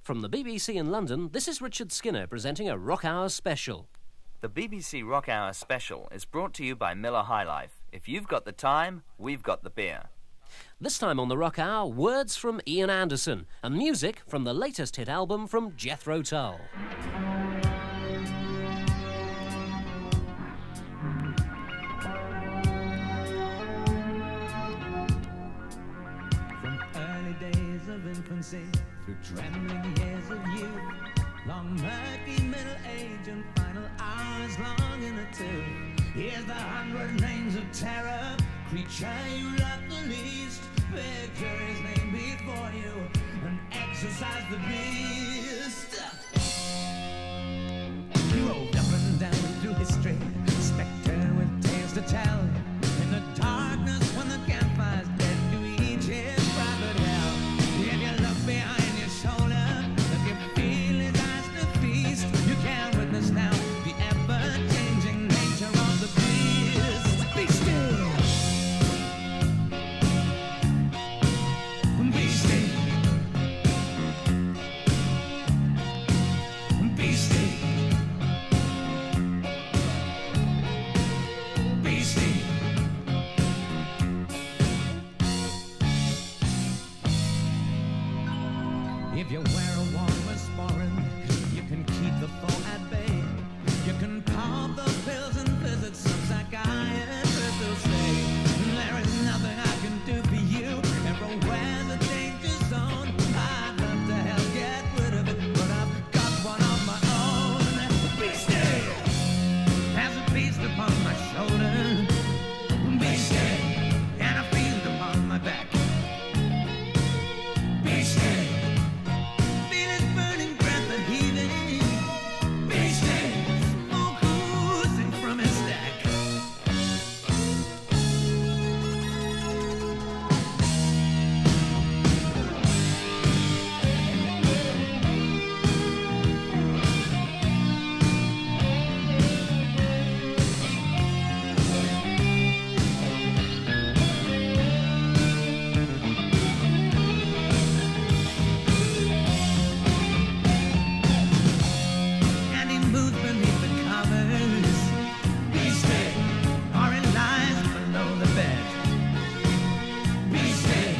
From the BBC in London, this is Richard Skinner presenting a Rock Hour special. The BBC Rock Hour special is brought to you by Miller High Life. If you've got the time, we've got the beer. This time on the Rock Hour, words from Ian Anderson and music from the latest hit album from Jethro Tull. From early days of infancy through trembling years of youth, long murky middle age and final hours long in a tooth. Here's the 100 names of terror, creature you love the least. Picture his name before you and exercise the beast. He roved up and down through history, spectre with tales to tell. In the darkness when the campfire's dead, to each his private hell. If you look behind your shoulder, if you feel his eyes to feast, you can witness now the ever-changing nature of the beast. Be still. Be still. Be still. Be still. If you wear a warmer sporran, you can keep the foe at bay. You can pop the pills and visit some psychiatrist who'll say there is nothing I can do for you. Everywhere's a danger zone. I'd love to help get rid of it, but I've got one of my own. Be still. There's a beast upon my shoulder. Be still. And a fiend upon my back. Be still. Feel his burning breath and heaving. Be still. Smoke oozing from his stack. And he moves beneath the covers. Be still, or he lies below the bed. Be still,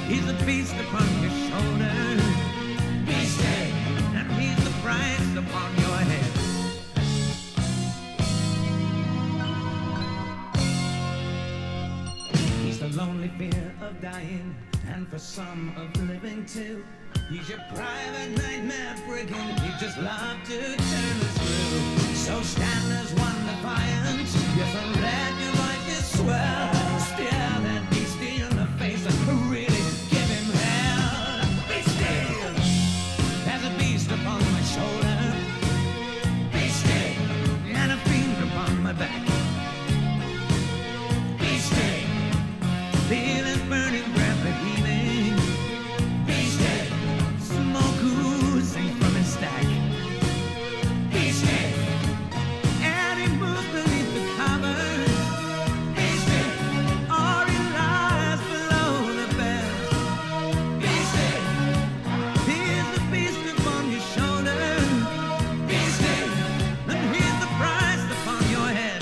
he's a beast upon your shoulder. Be still, and he's the price upon your head. He's the lonely fear of dying, and for some of living too. He's your private nightmare brigand. He'd just love to turn us through. So stand as one defiant. Yes, and let your voices swell. Stare that beastie in the face and really give him hell. Be still. There's a beast upon my shoulder. Be still. And a fiend upon my back. Be still. Feel his burning breath a heaving. Be still. Smoke oozing from his stack. Be still. And he moves beneath the covers. Be still. Or he lies below the bed. Be still. Here's the beast upon your shoulder. Be still. And here's the price upon your head.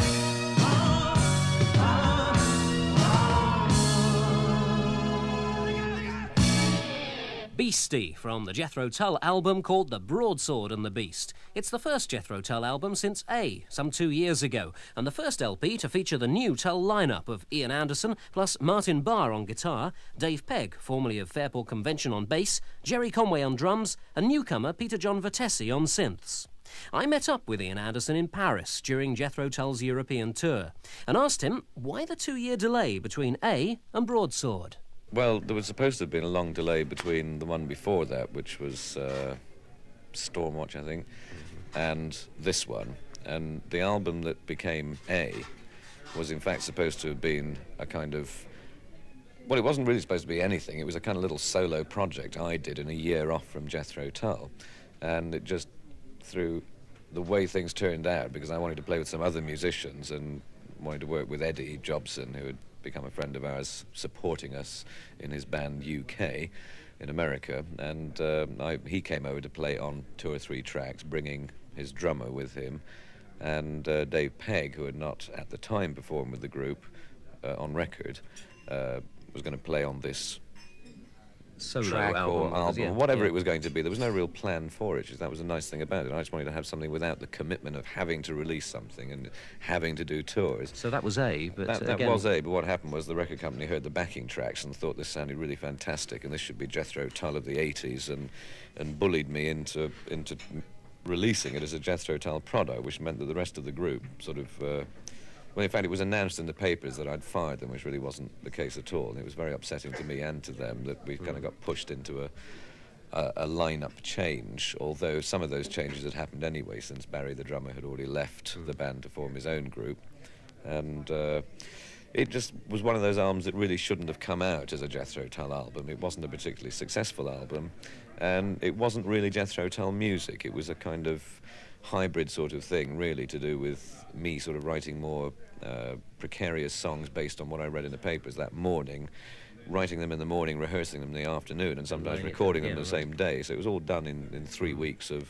Beastie from the Jethro Tull album called The Broadsword and the Beast. It's the first Jethro Tull album since A, some 2 years ago, and the first LP to feature the new Tull lineup of Ian Anderson, plus Martin Barr on guitar, Dave Pegg, formerly of Fairport Convention on bass, Jerry Conway on drums, and newcomer Peter John Vertesi on synths. I met up with Ian Anderson in Paris during Jethro Tull's European tour and asked him why the 2-year delay between A and Broadsword. Well, there was supposed to have been a long delay between the one before that, which was Stormwatch, I think, and this one. And the album that became A was in fact supposed to have been a kind of... Well, it wasn't really supposed to be anything. It was a kind of little solo project I did in a year off from Jethro Tull. And it just, through the way things turned out, because I wanted to play with some other musicians and wanted to work with Eddie Jobson, who had become a friend of ours, supporting us in his band UK in America, and he came over to play on 2 or 3 tracks, bringing his drummer with him, and Dave Pegg, who had not at the time performed with the group on record, was going to play on this Solo track or album, yeah, whatever yeah. it was going to be. There was no real plan for it. That was a nice thing about it. I just wanted to have something without the commitment of having to release something and having to do tours. So that was A, but That again, was A, but what happened was the record company heard the backing tracks and thought this sounded really fantastic, and this should be Jethro Tull of the 80s, and bullied me into releasing it as a Jethro Tull product, which meant that the rest of the group sort of... well, in fact, it was announced in the papers that I'd fired them, which really wasn't the case at all. And it was very upsetting to me and to them that we kind of got pushed into a line-up change, although some of those changes had happened anyway, since Barry, the drummer, had already left the band to form his own group. And it just was one of those albums that really shouldn't have come out as a Jethro Tull album. It wasn't a particularly successful album, and it wasn't really Jethro Tull music. It was a kind of hybrid sort of thing, really, to do with me sort of writing more precarious songs based on what I read in the papers that morning, writing them in the morning, rehearsing them in the afternoon, and sometimes recording them the same day. So it was all done in 3 weeks of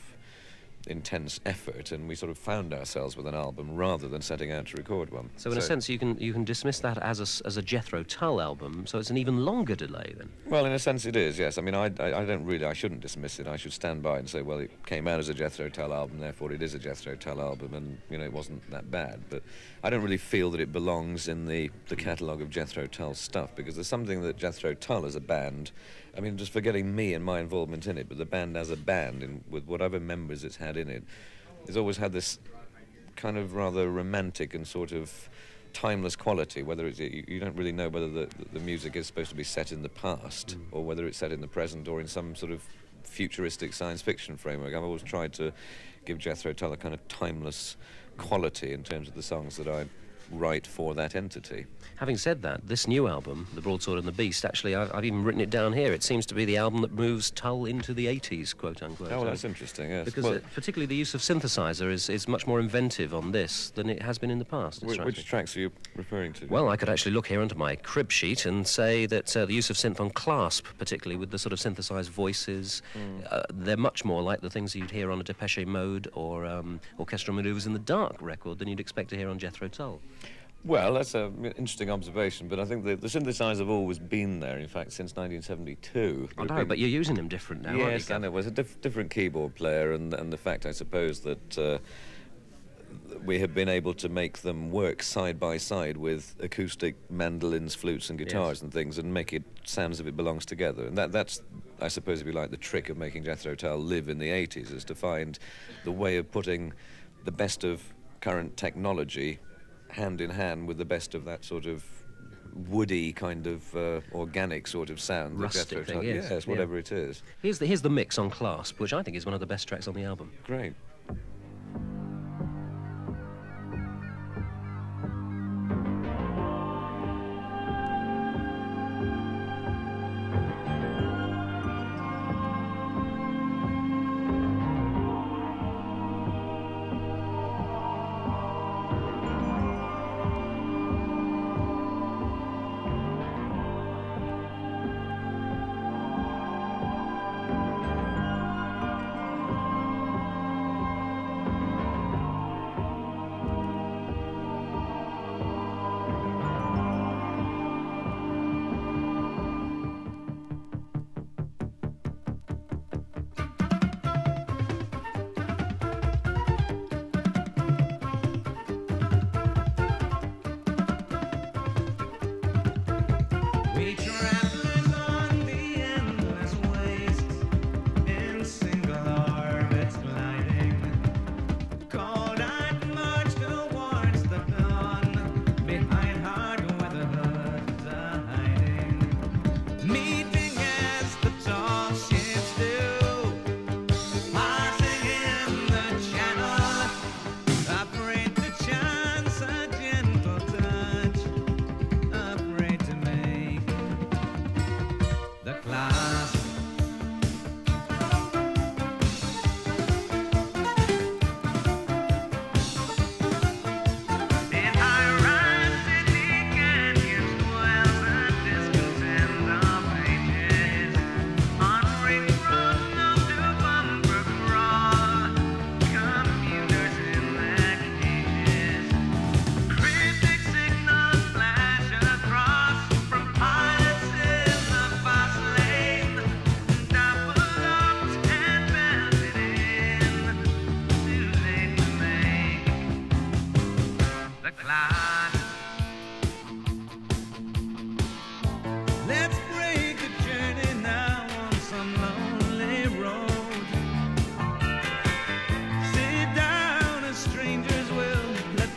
intense effort, and we sort of found ourselves with an album rather than setting out to record one. So in a sense, you can dismiss that as a Jethro Tull album. So it's an even longer delay then. Well, in a sense, it is. Yes. I mean, I shouldn't dismiss it. I should stand by and say, well, it came out as a Jethro Tull album, therefore it is a Jethro Tull album, and it wasn't that bad. But I don't really feel that it belongs in the catalogue of Jethro Tull stuff, because there's something that Jethro Tull as a band, I mean, just forgetting me and my involvement in it, but the band as a band, with whatever members it's had in it, has always had this kind of rather romantic and sort of timeless quality. Whether it's, you don't really know whether the music is supposed to be set in the past or whether it's set in the present or in some sort of futuristic science fiction framework. I've always tried to give Jethro Tull a kind of timeless quality in terms of the songs that I write for that entity. Having said that, this new album, The Broadsword and the Beast, actually, I've even written it down here. It seems to be the album that moves Tull into the 80s, quote-unquote. Oh, well, that's interesting, yes. Because well, particularly the use of synthesizer is much more inventive on this than it has been in the past. Which tracks are you referring to? Well, I could actually look here under my crib sheet and say that the use of synth on Clasp, particularly with the sort of synthesized voices, they're much more like the things you'd hear on a Depeche Mode or Orchestral Maneuvers in the Dark record than you'd expect to hear on Jethro Tull. Well, that's an interesting observation, but I think the synthesizers have always been there, in fact, since 1972. I know, but you're using them different now, aren't you? Yes, I know. It was a different keyboard player, and the fact, I suppose, that we have been able to make them work side by side with acoustic mandolins, flutes and guitars and things, and make it sound as if it belongs together. And that's, I suppose, if you like, the trick of making Jethro Tull live in the 80s, is to find the way of putting the best of current technology hand in hand with the best of that sort of woody kind of organic sort of sound. Rustic thing, yes, whatever it is. Here's the mix on Clasp, which I think is one of the best tracks on the album. Great.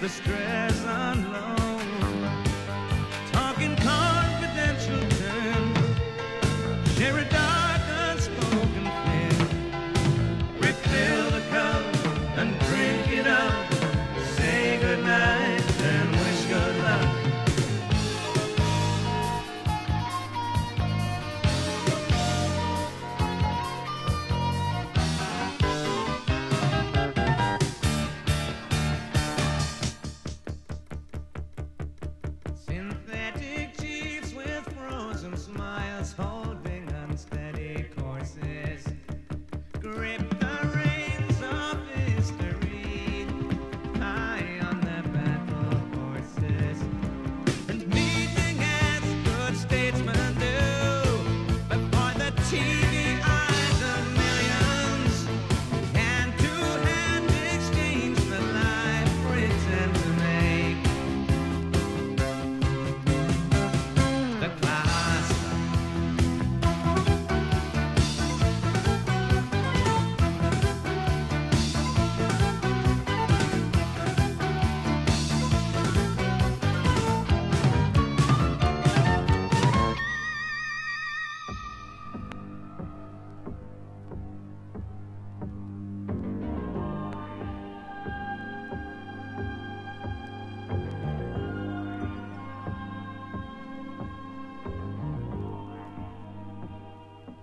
the stress unload. Talking confidential terms, share a dark unspoken fear. Refill the cup and drink it up. Say goodnight and wish good luck. Synthetic chiefs with frozen smiles, holding unsteady courses. Grip the reins of history, high on their battle horses. And meeting as good statesmen do, before the TV eyes of millions. Hand-to-hand exchange for life, pretend to make the class.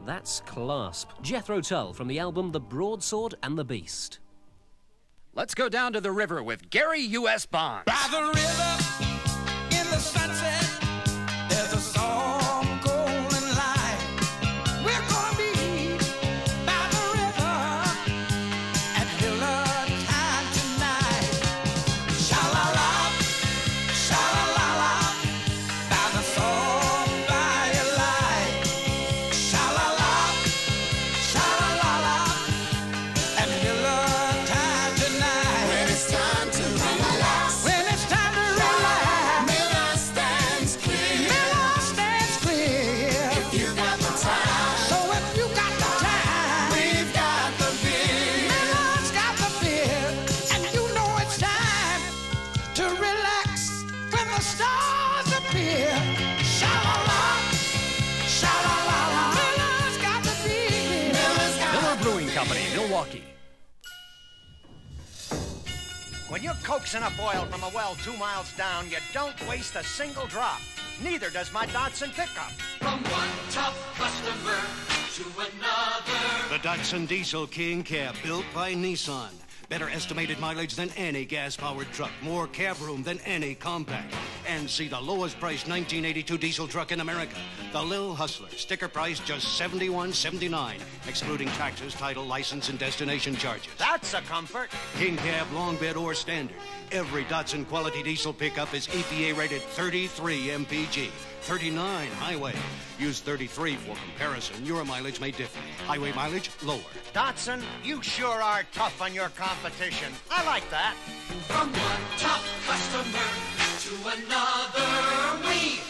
That's Clasp. Jethro Tull from the album The Broadsword and the Beast. Let's go down to the river with Gary U.S. Bonds. By the river, in the sunset, there's a song cold and light. We're gonna be by the river at Miller time tonight. Sha-la-la, sha-la-la-la, by the song by your light. Sha-la-la, sha-la-la-la, at Miller time tonight. When it's time to relax. When it's time to relax. Miller stands clear. Miller stands clear. If you got the time. So if you got the time. We've got the beer. Miller's got the beer. And you know it's time to relax when the stars appear. Sha-la-la, sha-la-la-la. Miller's got the beer. Miller's got Miller Brewing Company, Milwaukee. When you're coaxing up oil from a well 2 miles down, you don't waste a single drop. Neither does my Datsun pickup. From one top customer to another. The Datsun Diesel King Cab, built by Nissan. Better estimated mileage than any gas-powered truck. More cab room than any compact. And see the lowest priced 1982 diesel truck in America. The Lil Hustler. Sticker price just $71.79, excluding taxes, title, license, and destination charges. That's a comfort. King Cab, long bed, or standard. Every Datsun quality diesel pickup is EPA rated 33 mpg. 39 highway. Use 33 for comparison. Your mileage may differ. Highway mileage, lower. Datsun, you sure are tough on your competition. I like that. From one top customer to another, we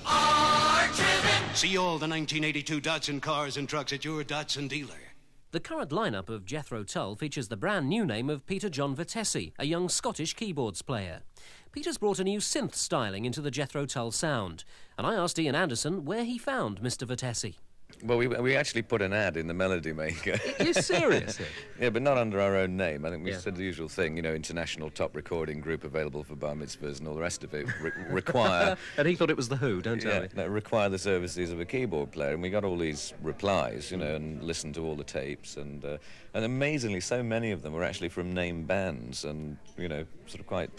are driven. See all the 1982 Datsun cars and trucks at your Datsun dealer. The current lineup of Jethro Tull features the brand new name of Peter John Vitesse, a young Scottish keyboards player. Peter's brought a new synth styling into the Jethro Tull sound, and I asked Ian Anderson where he found Mr. Vitesse. Well, we actually put an ad in the Melody Maker. You're serious? Yeah, but not under our own name. I think we Yeah. said the usual thing, you know, international top recording group available for bar mitzvahs and all the rest of it. Require... And he thought it was The Who, don't tell me. that require the services of a keyboard player. And we got all these replies, you know, and listened to all the tapes. And amazingly, so many of them were actually from named bands and, you know, sort of quite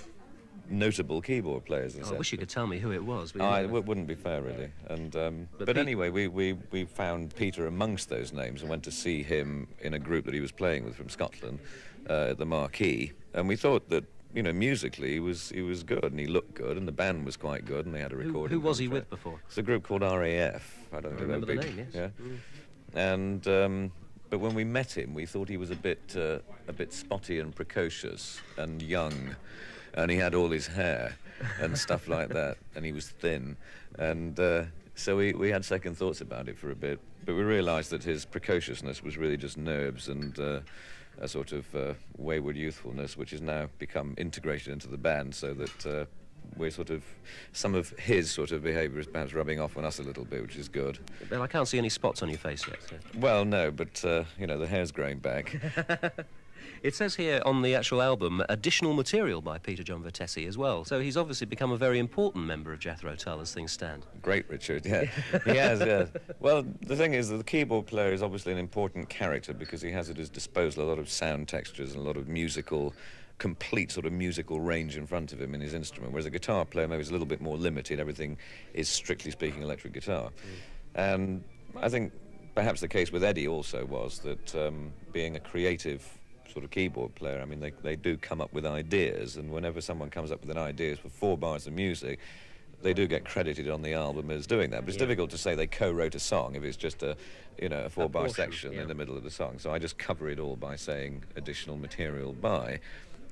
notable keyboard players. I wish you could tell me who it was. But It wouldn't be fair, really. And but anyway, we found Peter amongst those names and went to see him in a group that he was playing with from Scotland at the Marquee. And we thought that, you know, musically he was good and he looked good and the band was quite good and they had a recording. Who was he contract. with before? It's a group called RAF. I don't know if they're remember the big. name, yes. Yeah. And but when we met him, we thought he was a bit spotty and precocious and young. And he had all his hair and stuff like that, and he was thin. And so we had second thoughts about it for a bit, but we realised that his precociousness was really just nerves and a sort of wayward youthfulness, which has now become integrated into the band, so that we're sort of, some of his sort of behaviour is perhaps rubbing off on us a little bit, which is good. Well, I can't see any spots on your face yet. So. Well, no, but, you know, the hair's growing back. It says here on the actual album, additional material by Peter John Vertesi as well. So he's obviously become a very important member of Jethro Tull as things stand. Great, Richard, yeah. He has, yeah. Well, the thing is that the keyboard player is obviously an important character because he has at his disposal a lot of sound textures and a lot of complete sort of musical range in front of him in his instrument, whereas a guitar player maybe is a little bit more limited. Everything is, strictly speaking, electric guitar. And I think perhaps the case with Eddie also was that being a creative sort of keyboard player, I mean, they do come up with ideas, and whenever someone comes up with an idea for 4 bars of music, they do get credited on the album as doing that. But it's difficult to say they co-wrote a song if it's just a 4-bar section in the middle of the song. So I just cover it all by saying additional material by.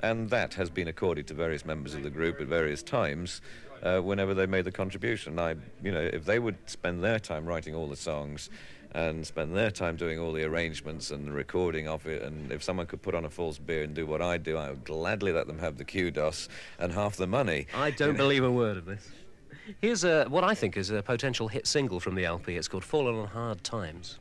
And that has been accorded to various members of the group at various times whenever they made the contribution. If they would spend their time writing all the songs and spend their time doing all the arrangements and the recording of it, and if someone could put on a false beard and do what I do, I would gladly let them have the kudos and half the money. I don't believe a word of this. Here's what I think is a potential hit single from the LP. It's called Fallen on Hard Times.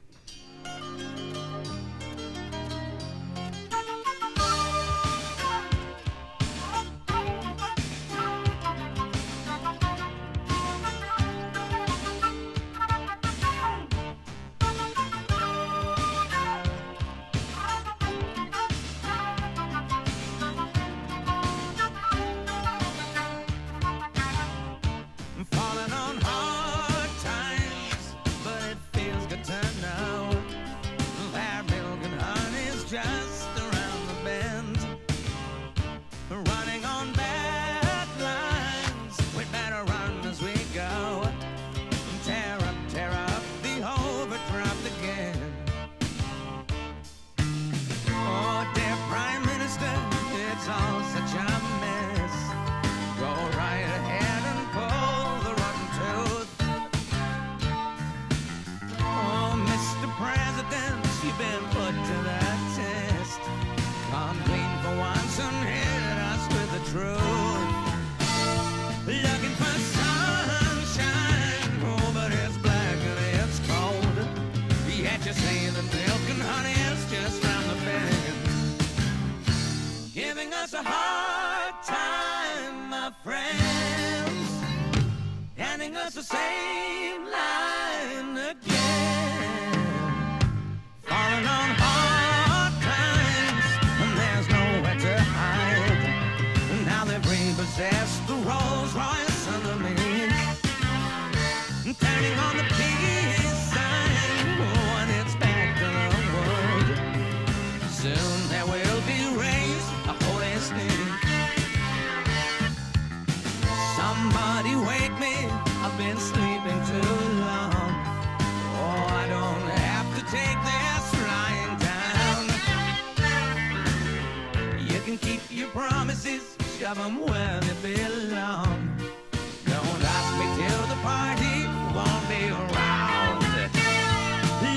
Us a hard time, my friends, handing us the same line again. Falling on hard times, and there's nowhere to hide. Now they've repossessed the Rolls Royce under me, turning on the peace sign when it's back to the wood. Soon there will be raised a holy snake. Somebody wake me, I've been sleeping too long. Oh, I don't have to take this lying down. You can keep your promises, shove them where they belong. Don't ask me till the party won't be around.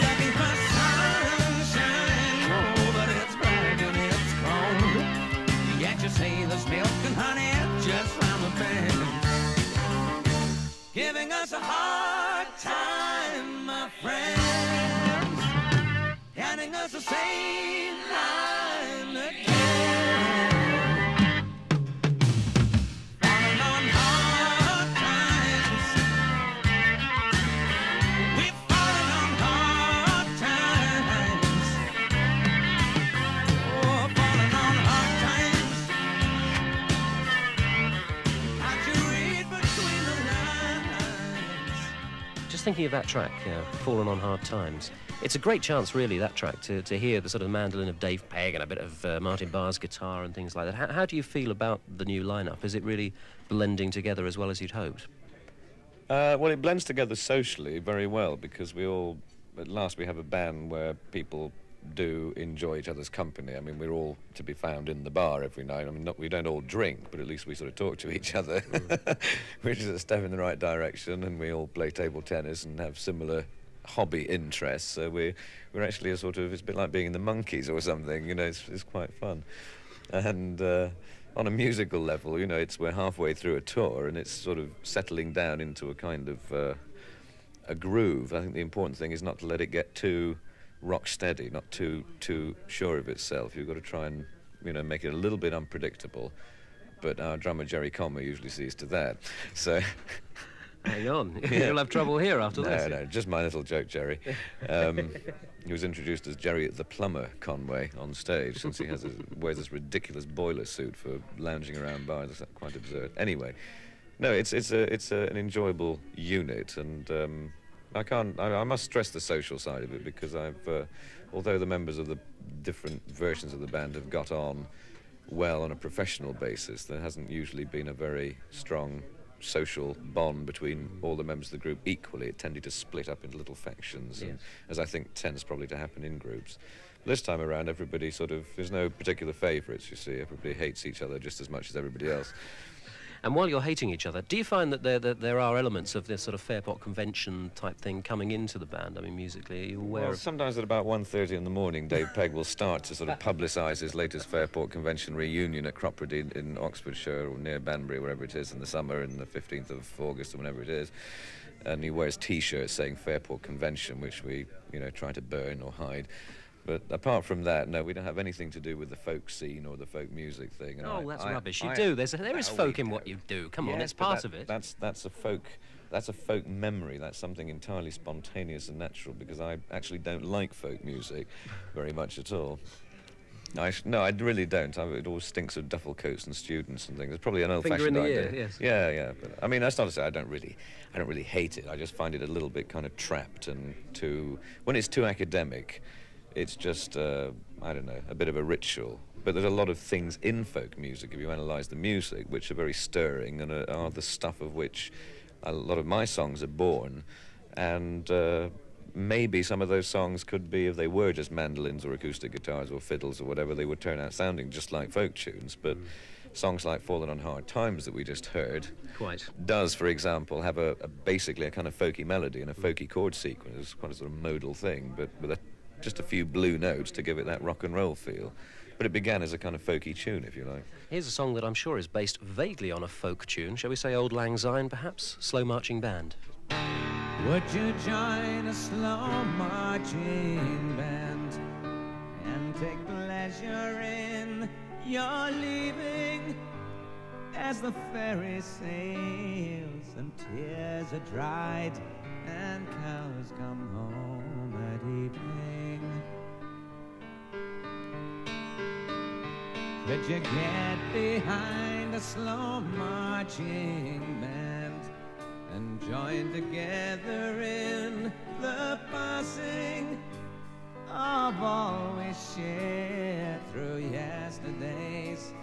Looking for sunshine, oh, but it's bright and it's cold. Yet you say there's milk and honey just round the bend. Giving us a hard time, my friends, handing us the same line again. Falling on hard times, we've fallen on hard times. Oh, falling on hard times. How'd you read between the lines? Just thinking of that track, Fallen on Hard Times. It's a great chance, really, that track, to hear the sort of mandolin of Dave Pegg and a bit of Martin Barr's guitar and things like that. How do you feel about the new lineup? Is it really blending together as well as you'd hoped? Well, it blends together socially very well because we all, at last, we have a band where people do enjoy each other's company. I mean, we're all to be found in the bar every night. I mean, we don't all drink, but at least we sort of talk to each other, which is a step in the right direction, and we all play table tennis and have similar hobby interests. So we're actually a sort of, it's a bit like being in the Monkees or something. You know, it's quite fun. And on a musical level, you know, we're halfway through a tour, and it's sort of settling down into a kind of a groove. I think the important thing is not to let it get too rock steady, not too sure of itself. You've got to try and, you know, make it a little bit unpredictable. But our drummer Jerry Comer usually sees to that. So hang on, you'll have trouble here after this. No, just my little joke, Jerry. He was introduced as Jerry the Plumber Conway on stage, since he wears this ridiculous boiler suit for lounging around bars. It's quite absurd. Anyway, no, it's an enjoyable unit, and I must stress the social side of it, because although the members of the different versions of the band have got on well on a professional basis, there hasn't usually been a very strong social bond between all the members of the group equally. It tended to split up into little factions, and, as I think tends probably to happen in groups. This time around, everybody there's no particular favourites, you see. Everybody hates each other just as much as everybody else. And while you're hating each other, do you find that there are elements of this sort of Fairport convention type thing coming into the band? I mean, musically, are you aware of... Sometimes at about 1:30 in the morning, Dave Pegg will start to sort of publicise his latest Fairport convention reunion at Cropredy in Oxfordshire, or near Banbury, wherever it is, in the summer, in the 15th of August or whenever it is. And he wears T-shirts saying Fairport Convention, which we, you know, try to burn or hide. But apart from that, no, we don't have anything to do with the folk scene or the folk music thing. And that's rubbish. You do. There is folk in what you do. Come on, it's part of it. That's a folk memory. That's something entirely spontaneous and natural, because I actually don't like folk music very much at all. No, I really don't. It always stinks of duffel coats and students and things. It's probably an old-fashioned idea. Yes. Yeah. But I mean, that's not to say I don't really hate it. I just find it a little bit kind of trapped, and when it's too academic, it's just, I don't know, a bit of a ritual. But there's a lot of things in folk music, if you analyse the music, which are very stirring and are the stuff of which a lot of my songs are born. And maybe some of those songs could be, if they were just mandolins or acoustic guitars or fiddles or whatever, they would turn out sounding just like folk tunes. But songs like Fallen on Hard Times that we just heard does, for example, have basically a kind of folky melody and a folky chord sequence. It's quite a sort of modal thing, but with just a few blue notes to give it that rock and roll feel. But it began as a kind of folky tune, if you like. Here's a song that I'm sure is based vaguely on a folk tune. Shall we say Old Lang Syne, perhaps? Slow Marching Band. Would you join a slow marching band and take pleasure in your leaving, as the ferry sails and tears are dried and cows come home at evening? Could you get behind a slow marching band and join together in the passing of all we shared through yesterdays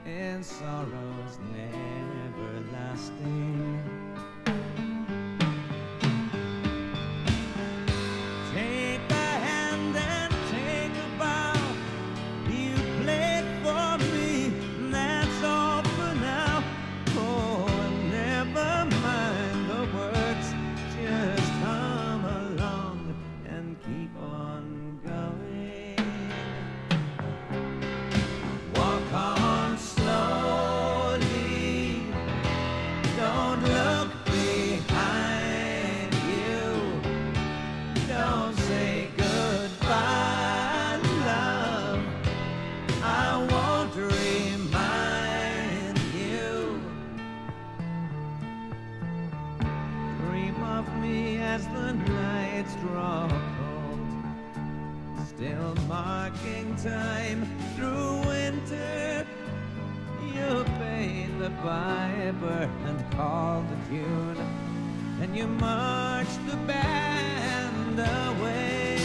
in sorrows never lasting? Take a hand and take a bow. You played for me, that's all for now. Oh, and never mind the words, just hum along and keep on going. Walk on slowly, don't look behind you, don't say goodbye, love, I won't remind you. Dream of me as the nights draw cold, still marking time through winter. You paid the piper and called the tune, and you marched the band away.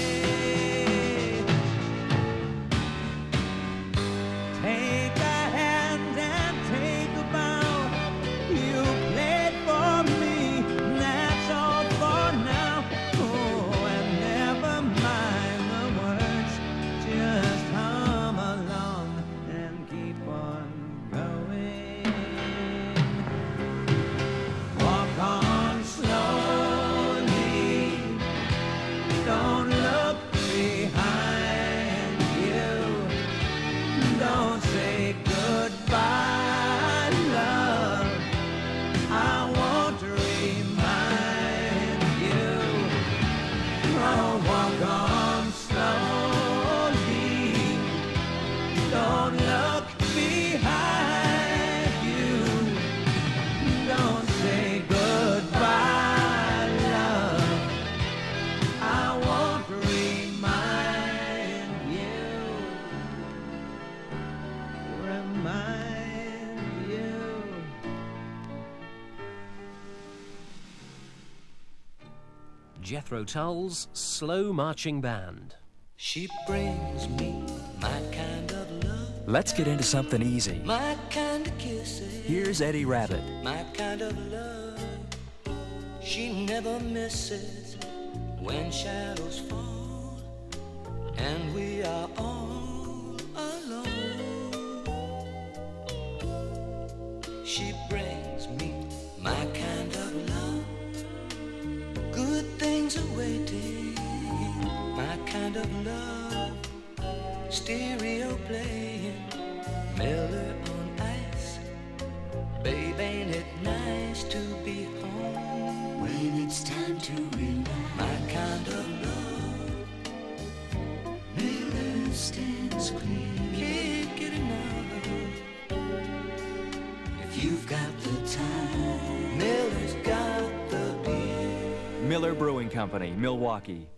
Take a hand and take a bow. You played for me, that's all for now. Oh, and never mind the words, just hum along and keep on going. Walk on slowly, Jethro Tull's Slow Marching Band. She brings me my kind of love, Let's get into something easy. my kind of kisses, Here's Eddie Rabbit. my kind of love. She never misses when shadows fall and we are all alone. She brings me my kind of love. Good things are waiting, my kind of love. Stereo playing, Miller on ice. Babe, ain't it nice to be home when it's time to relax? My kind of love, Miller stands clean. Can't get enough. If you've got the time, Miller's got the beer. Miller Brewing Company, Milwaukee.